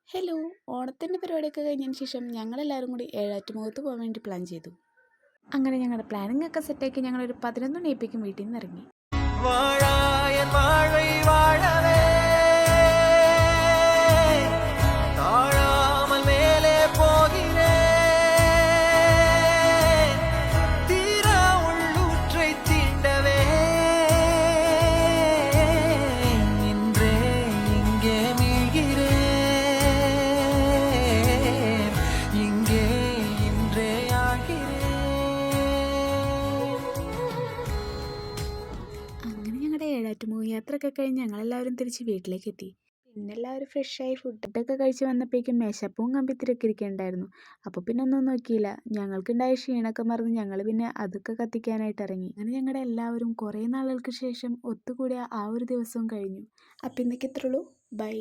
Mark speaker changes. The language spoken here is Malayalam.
Speaker 1: ഹലോ! ഓണത്തിൻ്റെ പരിപാടിയൊക്കെ കഴിഞ്ഞതിന് ശേഷം ഞങ്ങളെല്ലാവരും കൂടി ഏഴാറ്റുമുഖത്ത് പോകാൻ വേണ്ടി പ്ലാൻ ചെയ്തു. അങ്ങനെ ഞങ്ങളുടെ പ്ലാനിംഗ് ഒക്കെ സെറ്റാക്കി ഞങ്ങളൊരു 11 മണിയായപ്പോഴേക്കും വീട്ടിൽ നിന്ന് ഇറങ്ങി.
Speaker 2: வாழாயன் வாழ்வை வாழவே தாழாமல் மேலே போகிறேன் தீரா உள்ளூற்றை தீண்டவே இன்றே இங்கே மீழ்கிறேன் இங்கே இன்றே ஆகிறேன்.
Speaker 1: അങ്ങനെ ഞങ്ങളുടെ ഏഴാറ്റുമുഖ യാത്രയൊക്കെ കഴിഞ്ഞ് ഞങ്ങളെല്ലാവരും തിരിച്ച് വീട്ടിലേക്ക് എത്തി. പിന്നെ എല്ലാവരും ഫ്രഷായി ഫുഡൊക്കെ കഴിച്ച് വന്നപ്പോഴേക്കും മേശപ്പവും കമ്പിത്തിരിയൊക്കെ ഇരിക്കുന്നുണ്ടായിരുന്നു. അപ്പോൾ പിന്നെ ഒന്നും നോക്കിയില്ല. ഞങ്ങൾക്കുണ്ടായ ക്ഷീണമൊക്കെ മറന്ന് ഞങ്ങൾ പിന്നെ അതൊക്കെ കത്തിക്കാനായിട്ട് ഇറങ്ങി. അങ്ങനെ ഞങ്ങളുടെ എല്ലാവരും കുറേ നാളുകൾക്ക് ശേഷം ഒത്തുകൂടിയ ആ ഒരു ദിവസവും കഴിഞ്ഞു. അപ്പോൾ ഇന്നൊക്കെ ഇത്രയുള്ളൂ. ബൈ.